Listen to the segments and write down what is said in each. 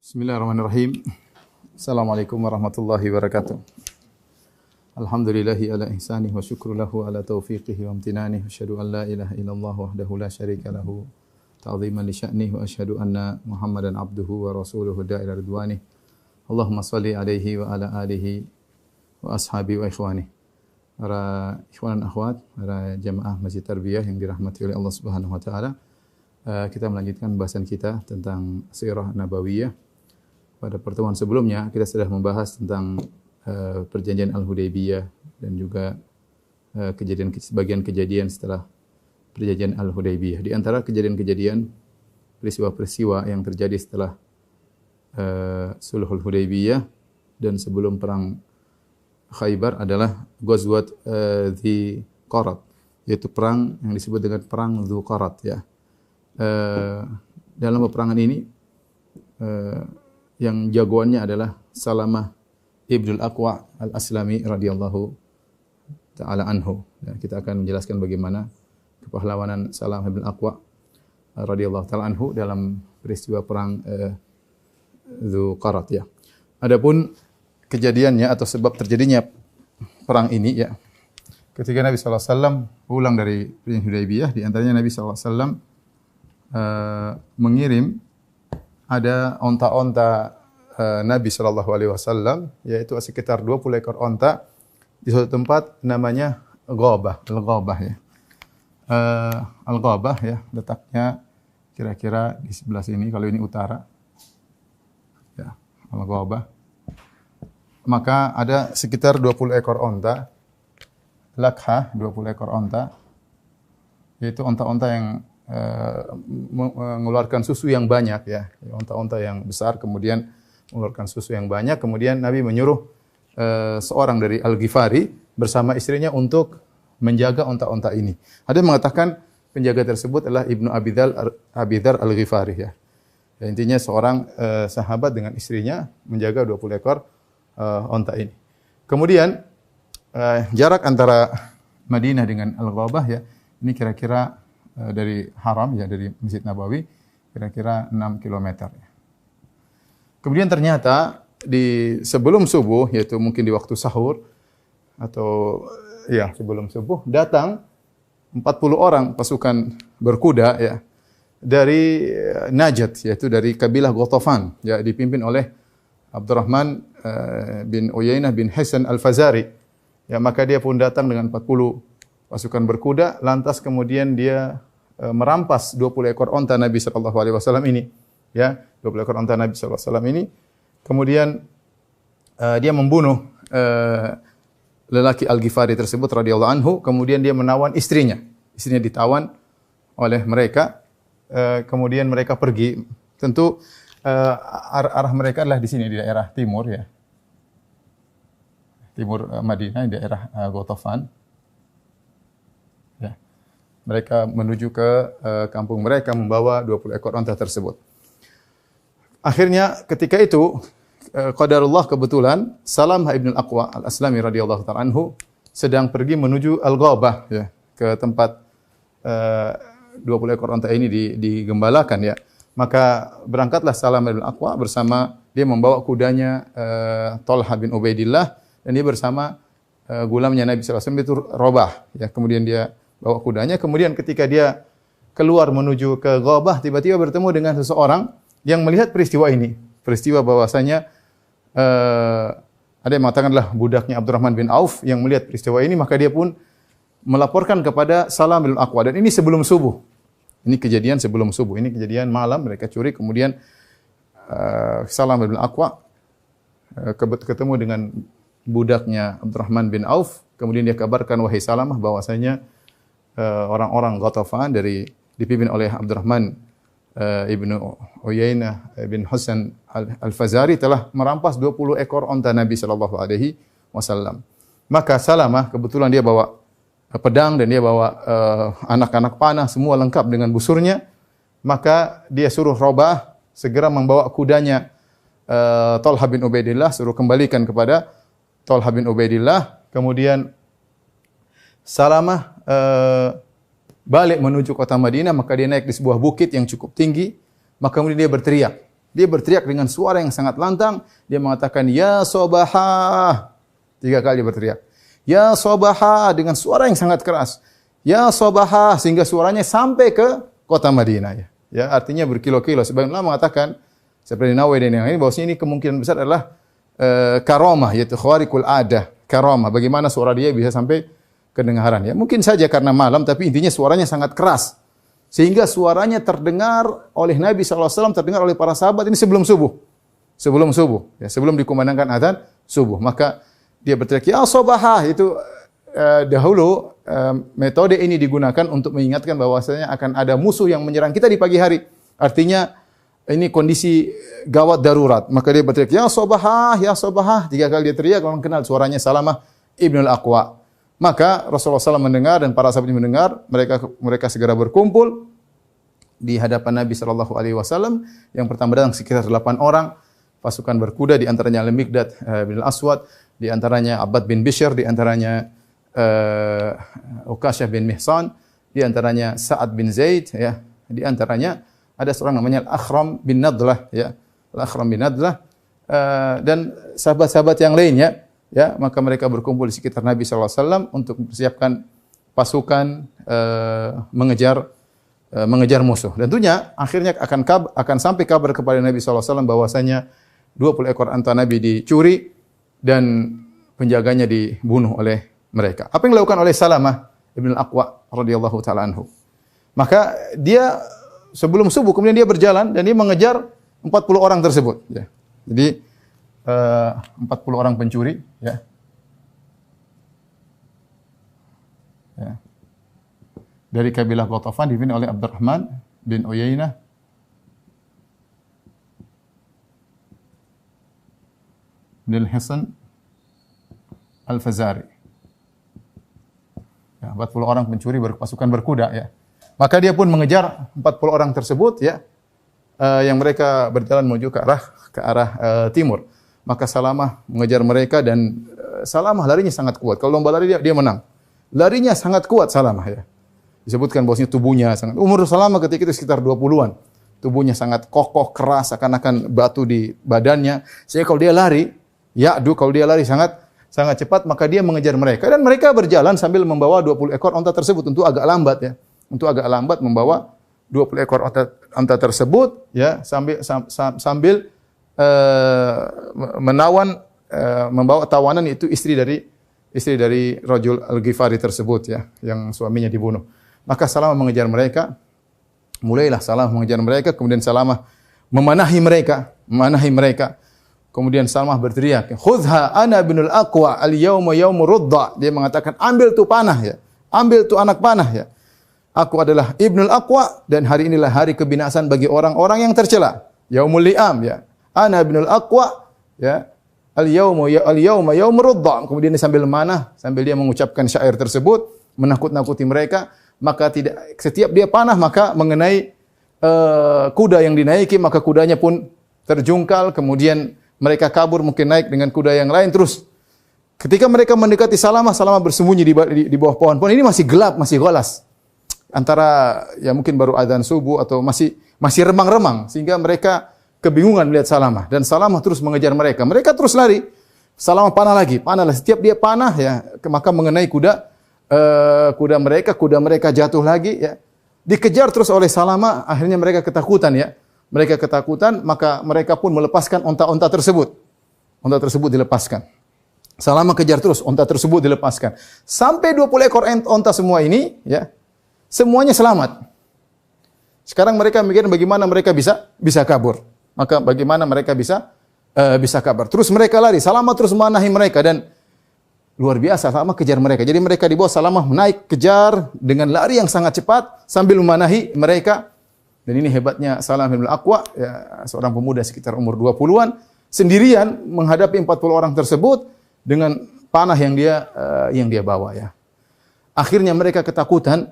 Bismillahirrahmanirrahim. Assalamualaikum warahmatullahi wabarakatuh. Alhamdulillahi ala ihsanih wa syukru lahu ala taufiqihi wa amtinanih. Asyhadu an la ilaha illallah wahdahu la syarika lahu ta'ziman li sya'nih wa asyhadu anna Muhammadan abduhu wa rasuluhu da'ila ridwanih. Allahumma salli alaihi wa ala alihi wa ashabi wa ikhwanih. Para ikhwan dan akhwat, para jamaah Masjid Tarbiyah yang dirahmati oleh Allah Subhanahu wa taala. Kita melanjutkan bahasan kita tentang Sirah Nabawiyah. Pada pertemuan sebelumnya kita sudah membahas tentang perjanjian Al-Hudaybiyah dan juga sebagian kejadian setelah perjanjian Al-Hudaybiyah. Di antara kejadian-kejadian peristiwa-peristiwa yang terjadi setelah Sulhul Hudaybiyah dan sebelum perang Khaybar adalah Ghazwat Dzi Qarat, yaitu perang yang disebut dengan perang Dzu Qarat ya. Dalam peperangan ini yang jagoannya adalah Salamah Ibnul Aqwa Al-Aslami radhiyallahu taala anhu. Ya, kita akan menjelaskan bagaimana kepahlawanan Salamah Ibnul Aqwa radhiyallahu taala anhu dalam peristiwa perang Dzu Qarat ya. Adapun kejadiannya atau sebab terjadinya perang ini ya, ketika Nabi sallallahu alaihi wasallam pulang dari perjanjian Hudaybiyah, di antaranya Nabi sallallahu alaihi wasallam mengirim ada onta-onta Nabi sallallahu alaihi wasallam, yaitu sekitar 20 ekor onta di suatu tempat namanya Ghabah, Al-Ghabah ya. Al-Ghabah ya, letaknya kira-kira di sebelah sini kalau ini utara. Ya, Al-Ghabah. Maka ada sekitar 20 ekor onta, lakha 20 ekor onta, yaitu onta-onta yang mengeluarkan susu yang banyak ya, onta-onta yang besar kemudian mengeluarkan susu yang banyak. Kemudian Nabi menyuruh seorang dari Al-Ghifari bersama istrinya untuk menjaga onta-onta ini. Ada yang mengatakan penjaga tersebut adalah Ibnu Abidhar Al-Ghifari ya. Ya, intinya seorang sahabat dengan istrinya menjaga 20 ekor onta ini. Kemudian jarak antara Madinah dengan Al-Ghabah ya, ini kira-kira dari Haram ya, dari Masjid Nabawi kira-kira 6 km ya. Kemudian ternyata di sebelum subuh, yaitu mungkin di waktu sahur atau ya sebelum subuh, datang 40 orang pasukan berkuda ya dari Najd, yaitu dari kabilah Ghatafan ya, dipimpin oleh Abdurrahman bin Uyainah bin Hasan Al-Fazari. Ya, maka dia pun datang dengan 40 pasukan berkuda, lantas kemudian dia merampas 20 ekor onta Nabi sallallahu alaihi wasallam ini, ya, 20 ekor onta Nabi sallallahu alaihi wasallam ini. Kemudian dia membunuh lelaki Al-Ghifari tersebut radhiyallahu anhu, kemudian dia menawan istrinya. Istrinya ditawan oleh mereka, kemudian mereka pergi. Tentu arah mereka adalah di sini, di daerah timur ya. Timur Madinah, di daerah Ghatafan. Mereka menuju ke kampung mereka membawa 20 ekor onta tersebut. Akhirnya ketika itu qadarullah, kebetulan Salamah Ibnul Aqwa Al-Aslami radhiyallahu ta'ala anhu sedang pergi menuju Al-Ghabah ya, ke tempat 20 ekor onta ini digembalakan ya. Maka berangkatlah Salamah Ibnul Aqwa bersama, dia membawa kudanya Talha bin Ubaidillah, dan dia bersama gulamnya Nabi sallallahu alaihi wasallam itu Rabah ya. Kemudian dia bawa kudanya, kemudian ketika dia keluar menuju ke Ghabah, tiba-tiba bertemu dengan seseorang yang melihat peristiwa ini. Peristiwa bahwasanya ada yang mengatakanlah budaknya Abdurrahman bin Auf yang melihat peristiwa ini, maka dia pun melaporkan kepada Salamah bin Aqwa, dan ini sebelum subuh. Ini kejadian sebelum subuh, ini kejadian malam mereka curi, kemudian Salamah bin Aqwa ketemu dengan budaknya Abdurrahman bin Auf, kemudian dia kabarkan, wahai Salamah, bahwasanya orang-orang Ghatafan dipimpin oleh Abdurrahman Ibnu Uyainah bin Hasan Al-Fazari telah merampas 20 ekor onta Nabi sallallahu alaihi wasallam. Maka Salamah kebetulan dia bawa pedang dan dia bawa anak-anak panah, semua lengkap dengan busurnya. Maka dia suruh Rabah segera membawa kudanya Talha bin Ubaidillah, suruh kembalikan kepada Talha bin Ubaidillah. Kemudian Salamah balik menuju kota Madinah, maka dia naik di sebuah bukit yang cukup tinggi, maka kemudian dia berteriak. Dia berteriak dengan suara yang sangat lantang. Dia mengatakan, "Ya Sobahah." 3 kali dia berteriak. "Ya Sobahah," dengan suara yang sangat keras. "Ya Sobahah," sehingga suaranya sampai ke kota Madinah. Ya, artinya berkilo-kilo. Sebagian ulama mengatakan, seperti Nawawi dan yang lain, bahwasanya ini kemungkinan besar adalah karamah, yaitu khawariqul adah. Karamah, bagaimana suara dia bisa sampai kedengaran. Ya, mungkin saja karena malam, tapi intinya suaranya sangat keras. Sehingga suaranya terdengar oleh Nabi SAW, terdengar oleh para sahabat ini sebelum subuh. Sebelum subuh, ya, sebelum dikumandangkan azan subuh. Maka dia berteriak, "Ya Sobahah." Itu dahulu metode ini digunakan untuk mengingatkan bahwasanya akan ada musuh yang menyerang kita di pagi hari. Artinya ini kondisi gawat darurat. Maka dia berteriak, "Ya Sobahah, ya Sobahah." 3 kali dia teriak, orang kenal suaranya Salamah Ibnul Aqwa. Maka Rasulullah SAW mendengar dan para sahabat mendengar, mereka segera berkumpul di hadapan Nabi SAW. Yang pertama datang sekitar 8 orang, pasukan berkuda, di antaranya Al-Miqdad bin Al-Aswad, di antaranya Abbad bin Bishr, di antaranya Uqasyah bin Mihsan, di antaranya Sa'ad bin Zaid, ya, di antaranya ada seorang namanya Al-Akhram bin Nadlah, ya, Al-Akhram bin Nadlah, dan sahabat-sahabat yang lainnya. Ya, maka mereka berkumpul di sekitar Nabi SAW untuk mempersiapkan pasukan mengejar musuh. Dan tentunya akhirnya akan sampai kabar kepada Nabi SAW bahwasanya 20 ekor unta Nabi dicuri dan penjaganya dibunuh oleh mereka. Apa yang dilakukan oleh Salamah Ibn Al-Aqwa radhiyallahu taala anhu? Maka dia sebelum subuh kemudian dia berjalan dan dia mengejar 40 orang tersebut. Ya. Jadi 40 orang pencuri, ya. Ya. Dari kabilah Ghatafan dipimpin oleh Abdurrahman bin Uyainah bin Al-Hasan Al-Fazari. Ya, 40 orang pencuri berpasukan berkuda, ya. Maka dia pun mengejar 40 orang tersebut, ya. Yang mereka berjalan menuju ke arah timur. Maka Salamah mengejar mereka dan Salamah larinya sangat kuat. Kalau lomba lari dia menang. Larinya sangat kuat Salamah, ya. Disebutkan bahwasanya tubuhnya sangat, umur Salamah ketika itu sekitar 20-an. Tubuhnya sangat kokoh, keras, seakan-akan batu di badannya. Sehingga kalau dia lari, kalau dia lari sangat cepat, maka dia mengejar mereka. Dan mereka berjalan sambil membawa 20 ekor onta tersebut. Tentu agak lambat, ya. Untuk agak lambat membawa 20 ekor onta tersebut, ya, sambil menawan, membawa tawanan, yaitu istri dari Rajul Al-Ghifari tersebut, ya, yang suaminya dibunuh. Maka Salamah mengejar mereka. Mulailah Salamah mengejar mereka, kemudian Salamah memanahi mereka. Kemudian Salamah berteriak, "Khudha ana binul Aqwa al-yauma yaumu rudda." Dia mengatakan, "Ambil tu panah, ya. Ambil tu anak panah, ya. Aku adalah Ibnul Aqwa dan hari inilah hari kebinasaan bagi orang-orang yang tercela. Yaumul li'am, ya. Ana binul Aqwa, ya. Al-yauma yaumu rudda." Kemudian dia sambil dia mengucapkan syair tersebut, menakut-nakuti mereka. Maka setiap dia panah maka mengenai kuda yang dinaiki, maka kudanya pun terjungkal, kemudian mereka kabur, mungkin naik dengan kuda yang lain. Terus ketika mereka mendekati Salamah bersembunyi di bawah pohon-pohon. Ini masih gelap, masih golas. Antara, ya, mungkin baru azan subuh atau masih remang-remang, sehingga mereka kebingungan melihat Salamah, dan Salamah terus mengejar mereka. Mereka terus lari. Salamah panah lagi. Setiap dia panah, ya, maka mengenai kuda mereka jatuh lagi, ya. Dikejar terus oleh Salamah, akhirnya mereka ketakutan, ya. Mereka ketakutan, maka mereka pun melepaskan onta-onta tersebut. Onta tersebut dilepaskan. Salamah kejar terus, onta tersebut dilepaskan. Sampai 20 ekor onta semua ini, ya, semuanya selamat. Sekarang mereka mikir bagaimana mereka bisa kabur. Maka bagaimana mereka bisa kabur. Terus mereka lari, Salamah terus memanahi mereka, dan luar biasa Salamah kejar mereka. Jadi mereka di bawah, Salamah naik kejar dengan lari yang sangat cepat sambil memanahi mereka. Dan ini hebatnya Salamah bin Al-Aqwa, ya, seorang pemuda sekitar umur 20-an, sendirian menghadapi 40 orang tersebut dengan panah yang dia bawa, ya. Akhirnya mereka ketakutan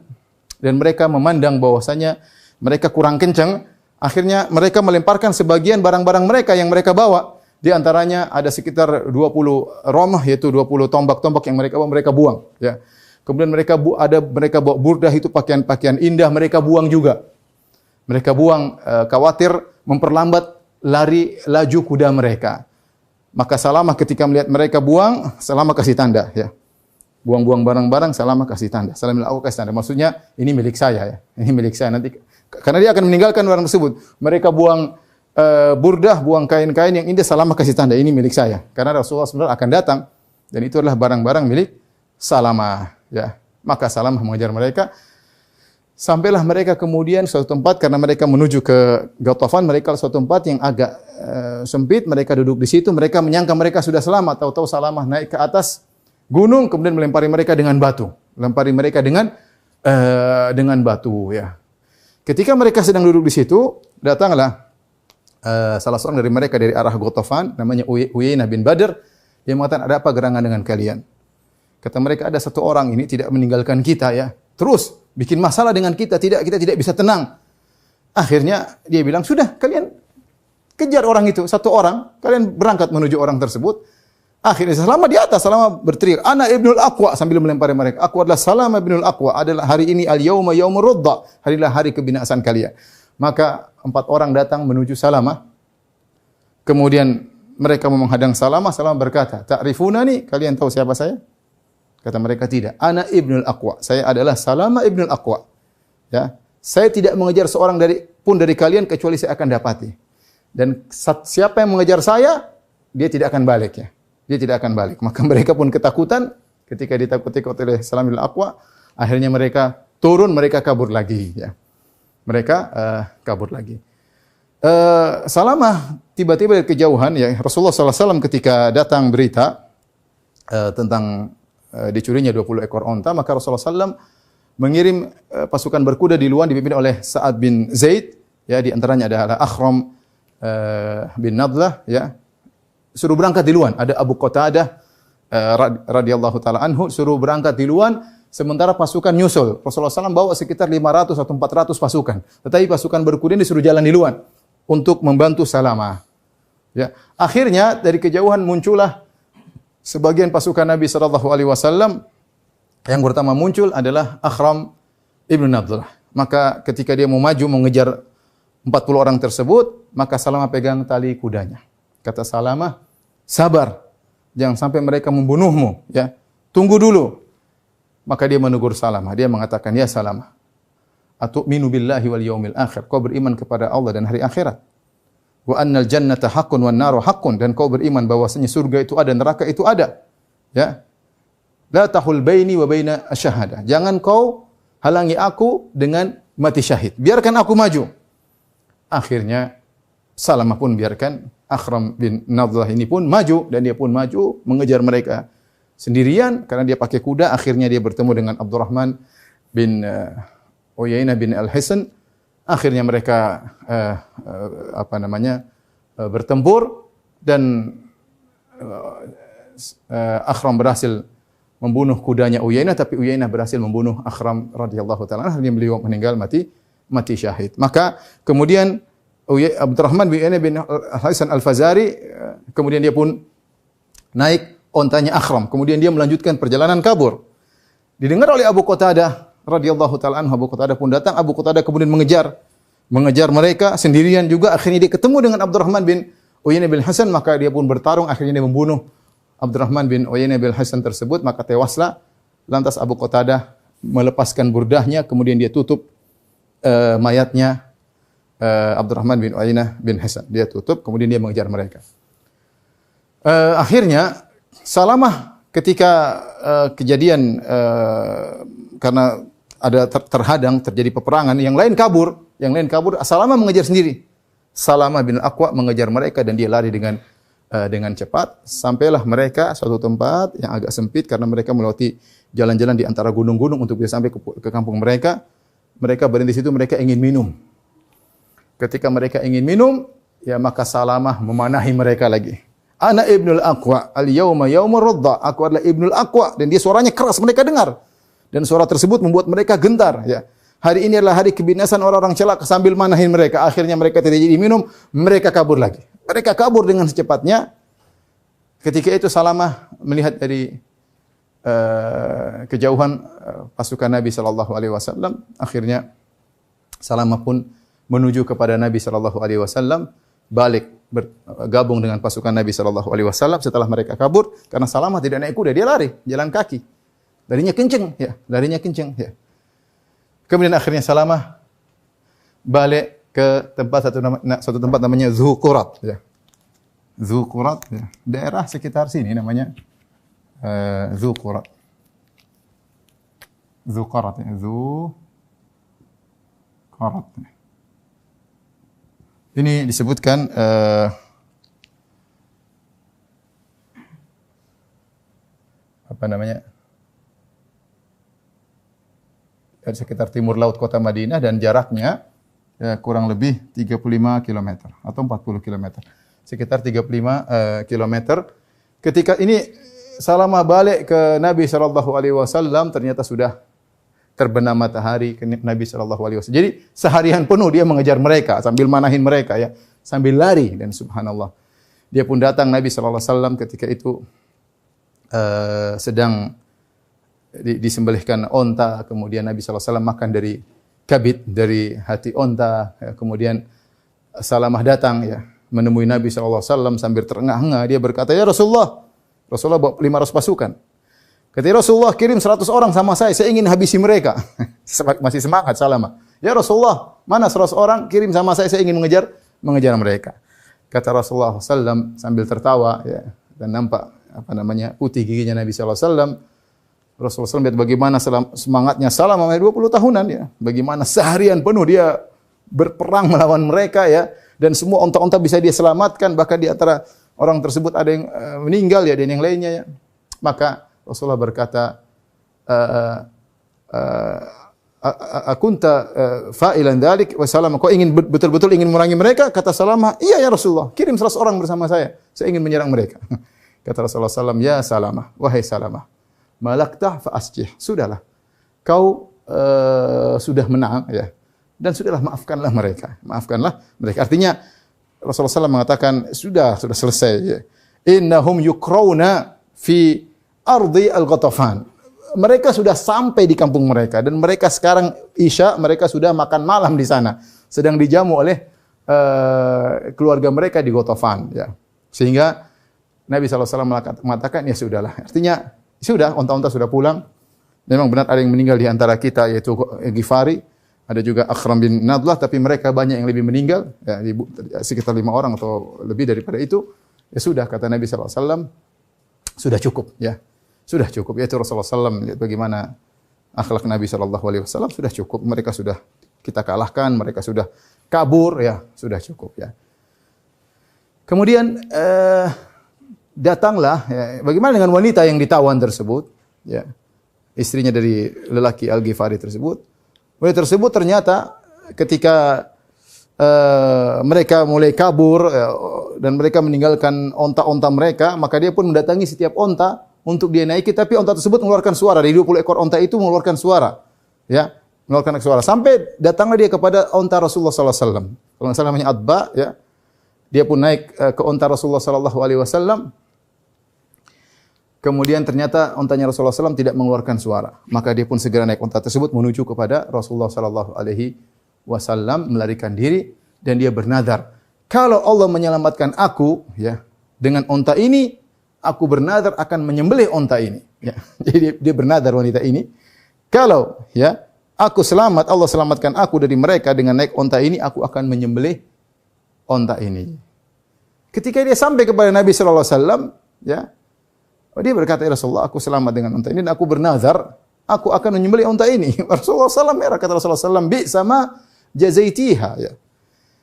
dan mereka memandang bahwasanya mereka kurang kencang. Akhirnya mereka melemparkan sebagian barang-barang mereka yang mereka bawa. Di antaranya ada sekitar 20 romah, yaitu 20 tombak-tombak yang mereka buang, ya. Kemudian mereka bawa burdah, itu pakaian-pakaian indah, mereka buang juga. Mereka buang, khawatir memperlambat lari laju kuda mereka. Maka Salamah ketika melihat mereka buang, Salamah kasih tanda, ya. Buang-buang barang-barang, Salamah kasih tanda. Salam aku kasih tanda. Maksudnya ini milik saya, ya. Ini milik saya nanti karena dia akan meninggalkan barang tersebut. Mereka buang burdah, buang kain-kain yang indah, Salamah kasih tanda, ini milik saya. Karena Rasulullah SAW akan datang dan itu adalah barang-barang milik Salamah, ya. Maka Salamah mengejar mereka. Sampailah mereka kemudian suatu tempat karena mereka menuju ke Ghatafan, mereka suatu tempat yang agak sempit, mereka duduk di situ, mereka menyangka mereka sudah selamat, tahu-tahu Salamah naik ke atas gunung kemudian melempari mereka dengan batu, melempari mereka dengan batu, ya. Ketika mereka sedang duduk di situ, datanglah salah seorang dari mereka dari arah Ghatafan, namanya Uyainah bin Badr, dia mengatakan, "Ada apa gerangan dengan kalian?" Kata mereka, "Ada satu orang ini tidak meninggalkan kita, ya. Terus bikin masalah dengan kita tidak bisa tenang." Akhirnya dia bilang, "Sudah, kalian kejar orang itu, satu orang, kalian berangkat menuju orang tersebut." Akhirnya Salamah di atas, Salamah berteriak, "Ana Ibnul Aqwa," sambil melempari mereka. "Aku adalah Salamah Ibnul Aqwa, adalah hari ini al-yauma yaumur rudda, harilah hari kebinasaan kalian." Maka 4 orang datang menuju Salamah. Kemudian mereka mau menghadang Salamah, Salamah berkata, "Ta'rifunani, kalian tahu siapa saya?" Kata mereka, "Tidak. Ana Ibnul Aqwa. Saya adalah Salamah Ibnul Aqwa." Ya. Saya tidak mengejar seorang dari kalian kecuali saya akan dapati. Dan siapa yang mengejar saya, dia tidak akan balik, ya. Dia tidak akan balik. Maka mereka pun ketakutan ketika ditakuti oleh Salamah Ibnul Aqwa. Akhirnya mereka turun, mereka kabur lagi, ya. Mereka kabur lagi. Salamah tiba-tiba dari kejauhan, ya, Rasulullah SAW ketika datang berita tentang dicurinya 20 ekor onta, maka Rasulullah SAW mengirim pasukan berkuda di luar dipimpin oleh Sa'ad bin Zaid, ya, di antaranya ada Akhram bin Nadlah, ya, suruh berangkat di luar. Ada Abu Qatadah radhiyallahu taala anhu suruh berangkat di luar, sementara pasukan nyusul. Rasulullah SAW bawa sekitar 500 atau 400 pasukan, tetapi pasukan berkuda disuruh jalan di luar untuk membantu Salamah. Ya, akhirnya dari kejauhan muncullah sebagian pasukan Nabi sallallahu alaihi wasallam. Yang pertama muncul adalah Akhram ibn Nadlah. Maka ketika dia mau maju mengejar 40 orang tersebut, maka Salamah pegang tali kudanya. Kata Salamah, "Sabar, jangan sampai mereka membunuhmu, ya. Tunggu dulu." Maka dia menegur Salamah. Dia mengatakan, "Ya Salamah, atu'minu billahi wal yaumil akhir." Kau beriman kepada Allah dan hari akhirat. Wa annal jannata haqqun wan naru haqqun, dan kau beriman bahwasanya surga itu ada, neraka itu ada. Ya. La tahul baini wa baina asyhada. Jangan kau halangi aku dengan mati syahid. Biarkan aku maju. Akhirnya Salamah pun biarkan Akhram bin Nadlah ini pun maju, dan dia pun maju mengejar mereka sendirian karena dia pakai kuda. Akhirnya dia bertemu dengan Abdurrahman bin Uyainah bin Al-Hisan. Akhirnya mereka bertempur dan Akhram berhasil membunuh kudanya Uyainah, tapi Uyainah berhasil membunuh Akhram radhiyallahu taala. Akhirnya beliau meninggal mati syahid. Maka kemudian Abdurrahman bin Uyainah bin Hasan Al-Fazari, kemudian dia pun naik ontanya Akhram. Kemudian dia melanjutkan perjalanan kabur. Didengar oleh Abu Qatadah radhiyallahu taala anhu. Abu Qatadah pun datang. Abu Qatadah kemudian mengejar mereka sendirian juga. Akhirnya dia ketemu dengan Abdurrahman bin Uyainah bin Hasan, maka dia pun bertarung. Akhirnya dia membunuh Abdurrahman bin Uyainah bin Hasan tersebut, maka tewaslah. Lantas Abu Qatadah melepaskan burdahnya, kemudian dia tutup mayatnya Abdurrahman bin Uyainah bin Hasan. Dia tutup, kemudian dia mengejar mereka. Akhirnya Salamah ketika kejadian karena ada terhadang, terjadi peperangan, yang lain kabur, Salamah mengejar sendiri. Salamah bin Aqwa mengejar mereka dan dia lari dengan cepat. Sampailah mereka suatu tempat yang agak sempit karena mereka melewati jalan-jalan di antara gunung-gunung untuk bisa sampai ke kampung mereka. Mereka berhenti di situ, mereka ingin minum. Ketika mereka ingin minum, ya maka Salamah memanahi mereka lagi. Ana Ibnul Aqwa, al-yauma yaumur radda. Aku adalah Ibnul Aqwa, dan dia suaranya keras, mereka dengar. Dan suara tersebut membuat mereka gentar, ya. Hari ini adalah hari kebinasan orang-orang celaka, sambil manahin mereka. Akhirnya mereka tidak jadi minum, mereka kabur lagi. Mereka kabur dengan secepatnya. Ketika itu Salamah melihat dari kejauhan pasukan Nabi sallallahu alaihi wasallam. Akhirnya Salamah pun menuju kepada Nabi sallallahu alaihi wasallam. balik bergabung dengan pasukan Nabi sallallahu alaihi wasallam setelah mereka kabur karena Salamah tidak naik kuda, dia lari, jalan kaki. Larinya kenceng, ya, larinya kenceng, ya. Kemudian akhirnya Salamah balik ke satu tempat namanya Dzuqurat, ya. Dzuqurat, ya. Daerah sekitar sini namanya Dzuqurat. Dzuqurat, ya. Dzuqurat. Ini disebutkan apa namanya? Dari sekitar timur laut kota Madinah dan jaraknya ya, kurang lebih 35 km atau 40 km. Sekitar 35 km. Ketika ini Salamah balik ke Nabi sallallahu alaihi wasallam ternyata sudah terbenam matahari ke Nabi sallallahu alaihi wasallam. Jadi seharian penuh dia mengejar mereka sambil manahin mereka ya, sambil lari dan subhanallah. Dia pun datang Nabi sallallahu alaihi wasallam ketika itu sedang disembelihkan onta, kemudian Nabi sallallahu alaihi wasallam makan dari kabid, dari hati onta, ya, kemudian Salamah datang ya, menemui Nabi sallallahu alaihi wasallam sambil terengah-engah, dia berkata, "Ya Rasulullah." Rasulullah bawa 500 pasukan. Kata Rasulullah, kirim 100 orang sama saya ingin habisi mereka. Masih semangat Salamah. Ya Rasulullah, mana 100 orang? Kirim sama saya ingin mengejar mereka. Kata Rasulullah SAW sambil tertawa ya, dan nampak putih giginya Nabi SAW. Rasulullah SAW lihat bagaimana semangatnya Salamah 20 tahunan ya. Bagaimana seharian penuh dia berperang melawan mereka ya, dan semua onta-onta bisa dia selamatkan, bahkan di antara orang tersebut ada yang meninggal ya, dan yang lainnya ya. Maka Rasulullah berkata, "Akunta fa'ilan dzalik wa Salamah, kau ingin betul-betul ingin memerangi mereka?" Kata Salamah, "Iya ya Rasulullah, kirim 100 orang bersama saya ingin menyerang mereka." Kata Rasulullah SAW, "Ya Salamah, wahai Salamah, malaktah fa asjih." Sudahlah, kau sudah menang ya, dan sudahlah maafkanlah mereka. Artinya Rasulullah SAW mengatakan sudah selesai ya. Innahum yukrawna fi ardi al-Ghatafan. Mereka sudah sampai di kampung mereka dan mereka sekarang Isya, mereka sudah makan malam di sana, sedang dijamu oleh keluarga mereka di Ghatafan ya. Sehingga Nabi SAW mengatakan ya sudahlah. Artinya sudah, onta-onta sudah pulang. Memang benar ada yang meninggal di antara kita yaitu Ghifari, ada juga Akhram bin Nadlah, tapi mereka banyak yang lebih meninggal ya, sekitar 5 orang atau lebih daripada itu. Ya sudah, kata Nabi SAW, sudah cukup ya. Sudah cukup, yaitu Rasulullah SAW lihat bagaimana akhlak Nabi SAW, sudah cukup, mereka sudah kita kalahkan, mereka sudah kabur ya, sudah cukup ya. Kemudian datanglah ya, bagaimana dengan wanita yang ditawan tersebut ya, istrinya dari lelaki Al-Ghifari tersebut. Wanita tersebut ternyata ketika mereka mulai kabur ya, dan mereka meninggalkan onta-onta mereka, maka dia pun mendatangi setiap onta untuk dia naiki, tapi onta tersebut mengeluarkan suara. Dari 20 ekor onta itu mengeluarkan suara. Ya, mengeluarkan suara. Sampai datanglah dia kepada onta Rasulullah sallallahu alaihi wasallam. Kalau enggak salah namanya Adba ya. Dia pun naik ke onta Rasulullah sallallahu alaihi wasallam. Kemudian ternyata ontanya Rasulullah SAW tidak mengeluarkan suara. Maka dia pun segera naik onta tersebut menuju kepada Rasulullah sallallahu alaihi wasallam, melarikan diri, dan dia bernadar, kalau Allah menyelamatkan aku ya dengan onta ini, aku bernadar akan menyembelih onta ini. Ya. Jadi dia bernadar, wanita ini, kalau ya aku selamat, Allah selamatkan aku dari mereka dengan naik onta ini, aku akan menyembelih onta ini. Ketika dia sampai kepada Nabi sallallahu alaihi wasallam, ya, dia berkata, "Ya Rasulullah, aku selamat dengan onta ini dan aku bernazar, aku akan menyembelih onta ini." Rasulullah SAW merah, kata Rasulullah SAW, "Bi sama jazaitiha." Ya.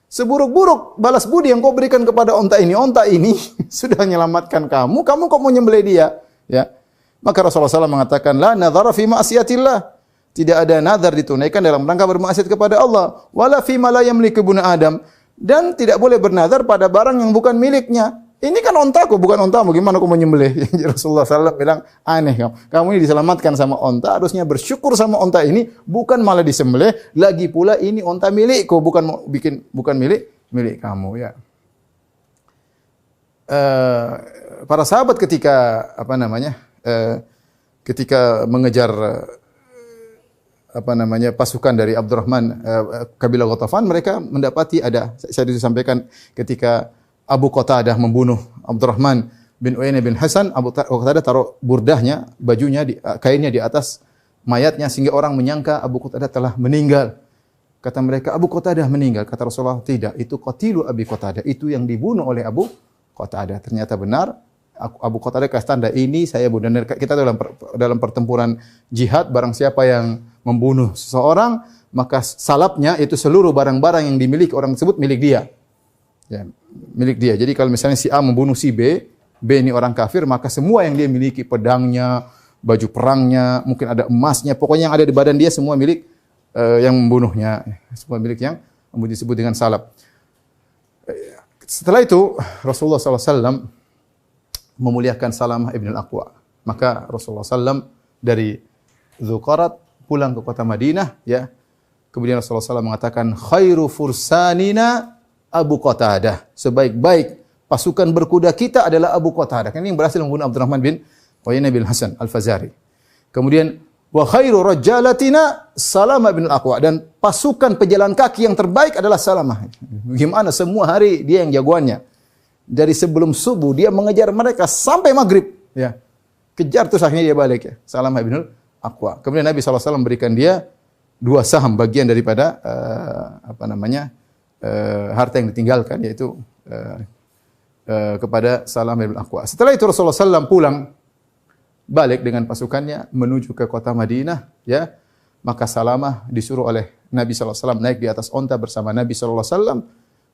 Seburuk-buruk balas budi yang kau berikan kepada onta ini sudah menyelamatkan kamu kok mau nyembelih dia? Ya. Maka Rasulullah SAW mengatakan, "La nadhara fi ma'siyatillah." Tidak ada nazar ditunaikan dalam rangka bermaksiat kepada Allah. Wala fi ma la yamliku ibnu Adam. Dan tidak boleh bernazar pada barang yang bukan miliknya. Ini kan ontaku, bukan ontamu. Gimana aku mau nyembelih? Rasulullah SAW bilang, aneh kamu. Kamu ini diselamatkan sama onta, harusnya bersyukur sama onta ini, bukan malah disembelih. Lagi pula ini onta milikku, bukan milik kamu. Ya. Para sahabat ketika ketika mengejar pasukan dari Abdurrahman kabilah Ghatafan, mereka mendapati saya disampaikan ketika Abu Qatadah membunuh Abdurrahman bin Uyainah bin Hasan, Abu Qatadah taruh burdahnya, bajunya, kainnya di atas mayatnya sehingga orang menyangka Abu Qatadah telah meninggal. Kata mereka, Abu Qatadah meninggal. Kata Rasulullah, tidak, itu qatilu Abi Qatadah, itu yang dibunuh oleh Abu Qatadah. Ternyata benar, Abu Qatadah kasih tanda, ini saya bunuh. Dan kita dalam pertempuran jihad, barang siapa yang membunuh seseorang, maka salapnya itu seluruh barang-barang yang dimiliki orang tersebut milik dia. Ya, milik dia. Jadi kalau misalnya si A membunuh si B, B ini orang kafir, maka semua yang dia miliki, pedangnya, baju perangnya, mungkin ada emasnya, pokoknya yang ada di badan dia semua milik yang membunuhnya, semua milik yang disebut dengan salab. Setelah itu Rasulullah SAW memuliakan Salamah ibn al-Aqwa. Maka Rasulullah SAW dari Dzuqarat pulang ke kota Madinah, ya. Kemudian Rasulullah SAW mengatakan, khairu fursanina Abu Qatadah. Sebaik-baik pasukan berkuda kita adalah Abu Qatadah. Ini yang berhasil membunuh Abdurrahman bin Uyainah bin Hasan Al-Fazari. Kemudian wa khairu rajalatina Salamah bin al-Aqwa, dan pasukan pejalan kaki yang terbaik adalah Salamah. Gimana semua hari dia yang jagoannya. Dari sebelum subuh dia mengejar mereka sampai maghrib, ya. Kejar terus akhirnya dia balik, ya. Salamah bin al-Aqwa. Kemudian Nabi SAW berikan dia 2 saham bagian daripada harta yang ditinggalkan, yaitu kepada Salamah bin al-Aqwa. Setelah itu Rasulullah SAW pulang balik dengan pasukannya menuju ke kota Madinah, ya. Maka Salamah disuruh oleh Nabi SAW naik di atas onta bersama Nabi SAW,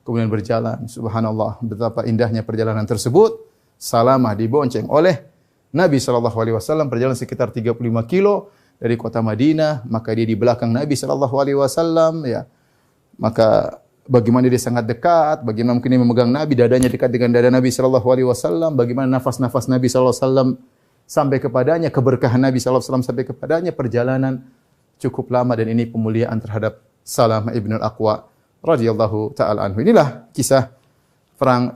kemudian berjalan. Subhanallah, betapa indahnya perjalanan tersebut. Salamah dibonceng oleh Nabi SAW, perjalanan sekitar 35 kilo dari kota Madinah, maka dia di belakang Nabi SAW, ya. Maka bagaimana dia sangat dekat, bagaimana mungkin dia memegang Nabi, dadanya dekat dengan dada Nabi SAW, bagaimana nafas-nafas Nabi SAW sampai kepadanya, keberkahan Nabi SAW sampai kepadanya, perjalanan cukup lama, dan ini pemuliaan terhadap Salamah ibn al-Aqwa radhiyallahu ta'ala anhu. Inilah kisah perang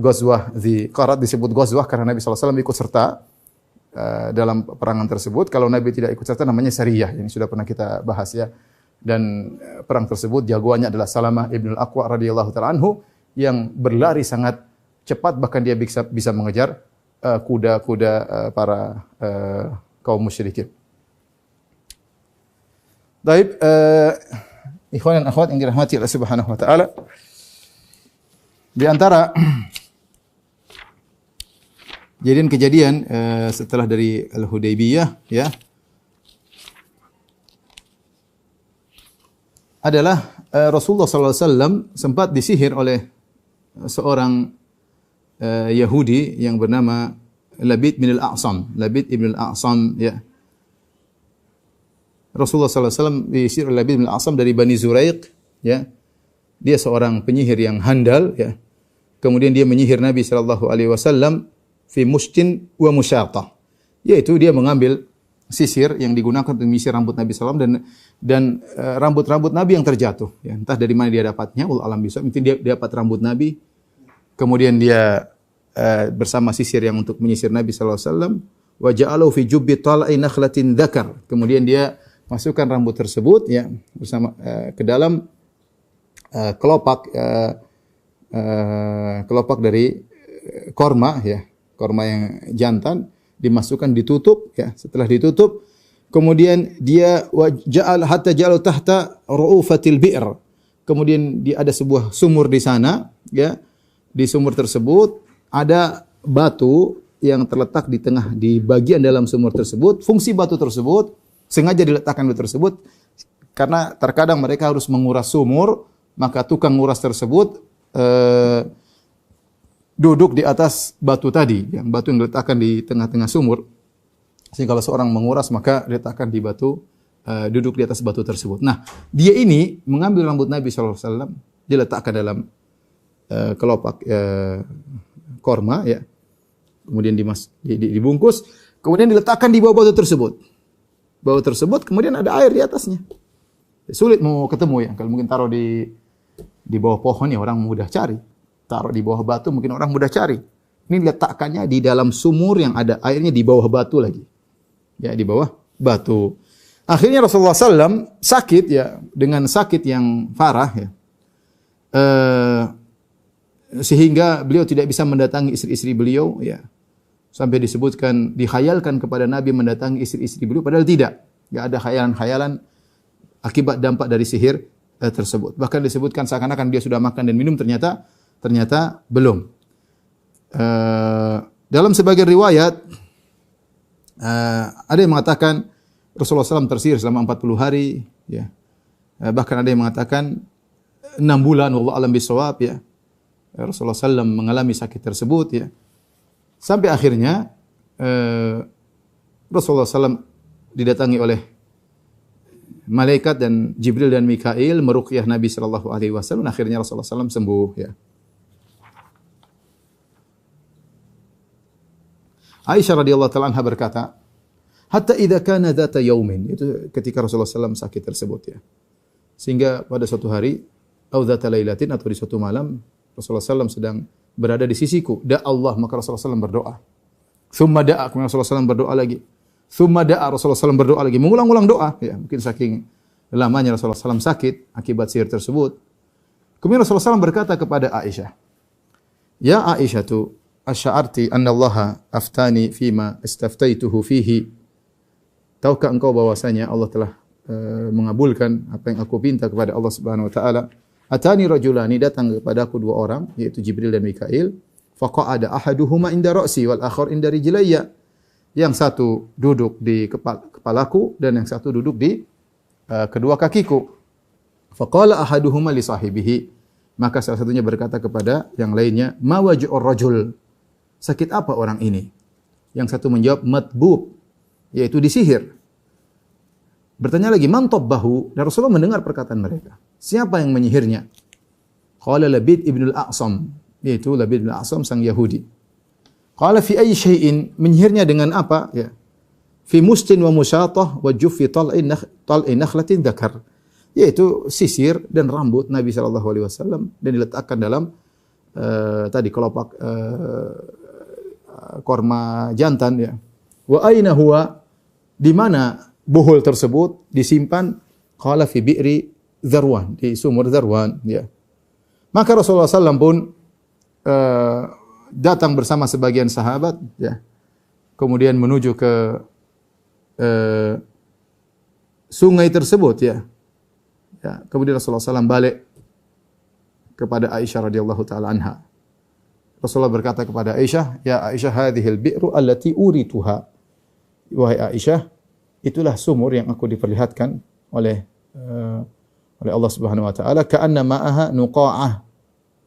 Ghazwah Dzuqarat, disebut Ghazwah karena Nabi SAW ikut serta dalam perangan tersebut. Kalau Nabi tidak ikut serta namanya Sariyah, ini sudah pernah kita bahas, ya. Dan perang tersebut jagoannya adalah Salamah ibn al-Aqwa radhiyallahu ta'ala anhu, yang berlari sangat cepat, bahkan dia bisa mengejar kuda-kuda para kaum musyrikin. Baik, ikhwan dan akhwat yang dirahmati Allah Subhanahu wa taala. Di antara kejadian setelah dari Al-Hudaybiyah, ya, adalah Rasulullah sallallahu alaihi wasallam sempat disihir oleh seorang Yahudi yang bernama Labid bin al-A'sam. Labid ibn al-A'sam, ya. Rasulullah sallallahu alaihi wasallam disihir oleh Labid bin al-A'sam dari Bani Zuraiq, ya. Dia seorang penyihir yang handal, ya. Kemudian dia menyihir Nabi sallallahu alaihi wasallam fi mushtin wa musyatah. Yaitu dia mengambil sisir yang digunakan untuk menyisir rambut Nabi sallallahu alaihi wasallam dan rambut-rambut Nabi yang terjatuh, ya. Entah dari mana dia dapatnya, wallahu alam bisa. Mungkin dia dapat rambut Nabi, kemudian dia bersama sisir yang untuk menyisir Nabi sallallahu alaihi wasallam, wa ja'alahu fi jubbi tal'i nakhlatin dzakar. Kemudian dia masukkan rambut tersebut, ya, bersama ke dalam kelopak dari korma, ya, korma yang jantan, dimasukkan, ditutup, ya. Setelah ditutup, kemudian dia ja'al hatta ja'alu tahta ru'ufatil bi'r. Kemudian ada sebuah sumur di sana, ya. Di sumur tersebut ada batu yang terletak di bagian dalam sumur tersebut. Fungsi batu tersebut sengaja diletakkan batu tersebut karena terkadang mereka harus menguras sumur, maka tukang nguras tersebut duduk di atas batu tadi, yang batu yang diletakkan di tengah-tengah sumur. Sehingga kalau seorang menguras maka diletakkan di batu, duduk di atas batu tersebut. Nah, dia ini mengambil rambut Nabi SAW, diletakkan dalam kelopak korma, ya. Kemudian dibungkus, kemudian diletakkan di bawah batu tersebut. Batu tersebut kemudian ada air di atasnya. Sulit mau ketemu, ya. Kalau mungkin taruh di bawah pohon, ya orang mudah cari. Taruh di bawah batu mungkin orang mudah cari. Ini letakkannya di dalam sumur yang ada airnya di bawah batu lagi. Ya, di bawah batu. Akhirnya Rasulullah SAW sakit ya, dengan sakit yang parah ya. Sehingga beliau tidak bisa mendatangi istri-istri beliau ya. Sampai disebutkan, dikhayalkan kepada Nabi mendatangi istri-istri beliau, padahal tidak. Tidak ada khayalan-khayalan akibat dampak dari sihir tersebut. Bahkan disebutkan seakan-akan dia sudah makan dan minum, ternyata belum. Dalam sebagian riwayat, ada yang mengatakan Rasulullah SAW tersihir selama 40 hari. Ya. Bahkan ada yang mengatakan 6 bulan, wallahu a'lam bishawab ya. Rasulullah SAW mengalami sakit tersebut ya. Sampai akhirnya Rasulullah SAW didatangi oleh malaikat dan Jibril dan Mikail meruqyah Nabi sallallahu alaihi wasallam. Akhirnya Rasulullah SAW sembuh ya. Aisyah radhiyallahu taala anha berkata, hatta idza kana dzata yaumin, itu ketika Rasulullah SAW sakit tersebut ya. Sehingga pada suatu hari, au dzata lailatin, atau di suatu malam, Rasulullah SAW sedang berada di sisiku. Allah, maka Rasulullah SAW berdoa. Thumma da'a, kemudian Rasulullah SAW berdoa lagi. Thumma da'a, Rasulullah SAW berdoa lagi. Mengulang-ulang doa. Ya, mungkin saking lamanya Rasulullah SAW sakit akibat sihir tersebut. Kemudian Rasulullah SAW berkata kepada Aisyah, ya Aisyah tu, asy'arti anna Allah aftani fima istaftaituhu fihi. Tahukah engkau bahwasanya Allah telah mengabulkan apa yang aku pinta kepada Allah Subhanahu wa taala? Atani rajulani, datang kepadaku dua orang, yaitu Jibril dan Mikail. Faqa'ada ahaduhuma inda ra'si wal akhar inda rijlayya. Yang satu duduk di kepalaku dan yang satu duduk di kedua kakiku. Faqala ahaduhuma li sahibihi. Maka salah satunya berkata kepada yang lainnya, ma waj'ur rajul? Sakit apa orang ini? Yang satu menjawab, matbub, yaitu disihir. Bertanya lagi, man tabbahu? Dan Rasulullah mendengar perkataan mereka. Siapa yang menyihirnya? Qala Labid ibn al-A'sam, yaitu Labid ibn al-A'sam sang Yahudi. Qala fi ayyi syai'in? Menyihirnya dengan apa? Ya. Fi mustin wa musyatah wa juffi tal'i nakhlatin dzakar. Yaitu sisir dan rambut Nabi sallallahu alaihi wasallam dan diletakkan dalam tadi kelopak korma jantan ya. Wa aina huwa? Di mana bohol tersebut disimpan? Qala fi bi'ri Dzarwan, di sumur Dzarwan ya. Maka Rasulullah SAW pun datang bersama sebagian sahabat ya. Kemudian menuju ke sungai tersebut ya. Ya, kemudian Rasulullah SAW balik kepada Aisyah radhiyallahu taala anha. Rasulullah berkata kepada Aisyah, ya Aisyah, hadhil bi'ru allati urituha. Wahai Aisyah, itulah sumur yang aku diperlihatkan oleh Allah Subhanahu wa taala, ka'anna ma'aha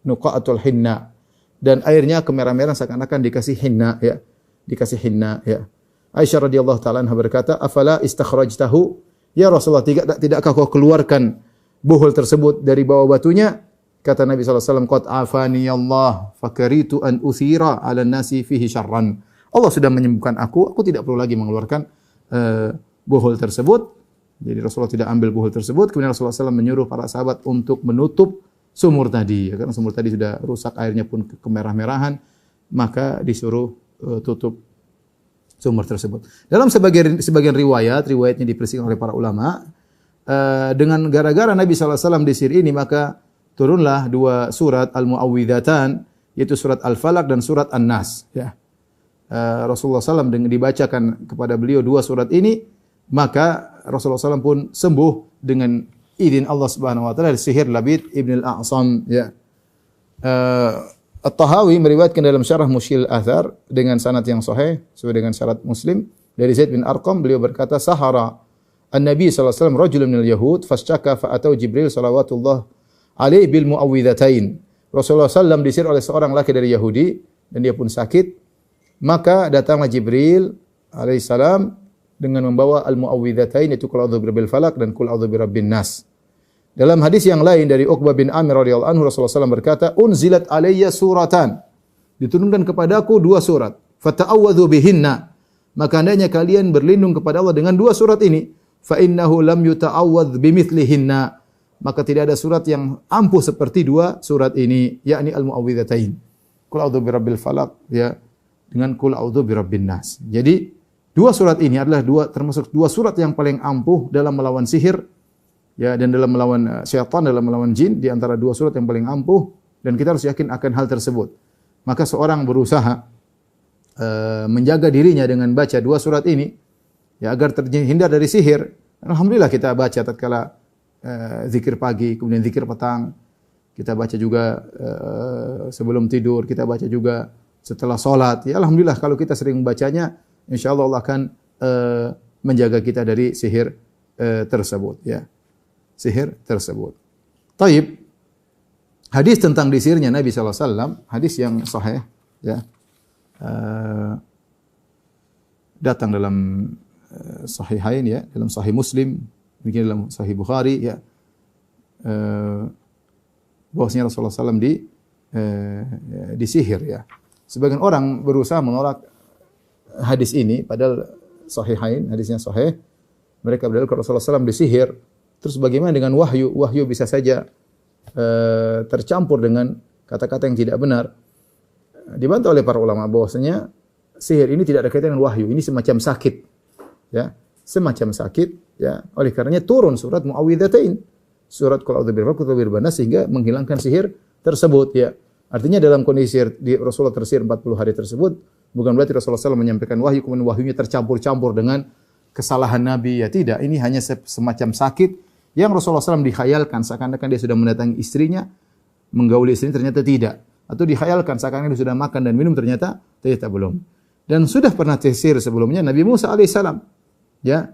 nuqa'atul hinna, dan airnya kemerah-merah seakan-akan dikasih hinna ya, dikasih hinna ya. Aisyah radhiyallahu taala anha berkata, afala istakhrajtahu? Ya Rasulullah, tidakkah kau keluarkan bohol tersebut dari bawah batunya? Kata Nabi sallallahu alaihi wasallam, qad afani Allah fakaritu an uthira 'ala nasi fihi syarran. Allah sudah menyembuhkan aku tidak perlu lagi mengeluarkan bohol tersebut. Jadi Rasulullah tidak ambil bohol tersebut. Kemudian Rasulullah SAW menyuruh para sahabat untuk menutup sumur tadi. Karena sumur tadi sudah rusak, airnya pun kemerah-merahan. Maka disuruh tutup sumur tersebut. Dalam sebagian riwayatnya dipersihkan oleh para ulama, dengan gara-gara Nabi SAW disihir ini, maka turunlah dua surat Al-Mu'awwidhatan, yaitu surat Al-Falaq dan surat An-Nas. Ya. Rasulullah SAW dibacakan kepada beliau dua surat ini, maka Rasulullah SAW pun sembuh dengan izin Allah Subhanahu wa taala dari sihir Labid ibn al-A'sam ya. At-Tahawi meriwayatkan dalam syarah Mushkil Athar dengan sanad yang sahih sesuai dengan syarat Muslim dari Zaid bin Arqam, beliau berkata, sahara an-nabi sallallahu alaihi wasallam rajulun minal yahud fashtaka fa atau Jibril salawatullah alaihi bil muawwidhatain. Rasulullah SAW disihir oleh seorang laki dari Yahudi dan dia pun sakit. Maka datanglah Jibril alaihi salam dengan membawa al-muawwidhatain, yaitu qul a'udzu birabbil falaq dan qul a'udzu birabbin nas. Dalam hadis yang lain dari Uqbah bin Amir radhiyallahu anhu, Rasulullah SAW berkata, unzilat alayya suratan, diturunkan kepadaku dua surat, fata'awwadhu bihinna, maka hendaknya kalian berlindung kepada Allah dengan dua surat ini, fa innahu lam yuta'awwadh bimithlihinna, maka tidak ada surat yang ampuh seperti dua surat ini, yakni al-muawwidhatain, qul a'udzu birabbil falaq ya, dengan qul a'udzu birabbin nas. Jadi Dua surat ini adalah termasuk dua surat yang paling ampuh dalam melawan sihir, ya, dan dalam melawan syaitan, dalam melawan jin, di antara dua surat yang paling ampuh, dan kita harus yakin akan hal tersebut. Maka seorang berusaha menjaga dirinya dengan baca dua surat ini, ya, agar terhindar dari sihir. Alhamdulillah kita baca tatkala zikir pagi, kemudian zikir petang. Kita baca juga sebelum tidur, kita baca juga setelah salat. Ya, alhamdulillah kalau kita sering membacanya, insyaallah Allah akan menjaga kita dari sihir tersebut, ya. Sihir tersebut. Taib. Hadis tentang disihirnya Nabi sallallahu alaihi wasallam, hadis yang sahih, ya. Datang dalam sahihain, ya, dalam sahih Muslim, demikian dalam sahih Bukhari, ya. Bahwasanya Rasulullah SAW disihir, ya. Sebagian orang berusaha menolak hadis ini, padahal sahihain, hadisnya sahih. Mereka berdalil kalau Rasulullah SAW disihir. Terus bagaimana dengan wahyu? Wahyu bisa saja tercampur dengan kata-kata yang tidak benar. Dibantah oleh para ulama bahwasanya sihir ini tidak ada kaitan dengan wahyu. Ini semacam sakit, ya, semacam sakit, ya. Oleh karenanya turun surat Muawwidzatain, surat Qul a'udzu birabbil falaq, Qul a'udzu birabbin nas, sehingga menghilangkan sihir tersebut, ya. Artinya dalam kondisi Rasulullah tersihir 40 hari tersebut, bukan berarti Rasulullah SAW menyampaikan wahyu kemudian wahyunya tercampur-campur dengan kesalahan Nabi, ya, tidak. Ini hanya semacam sakit yang Rasulullah SAW dikhayalkan seakan-akan dia sudah mendatangi istrinya, menggauli istrinya, ternyata tidak. Atau dikhayalkan seakan-akan dia sudah makan dan minum, ternyata belum. Dan sudah pernah disihir sebelumnya Nabi Musa alaihissalam, ya.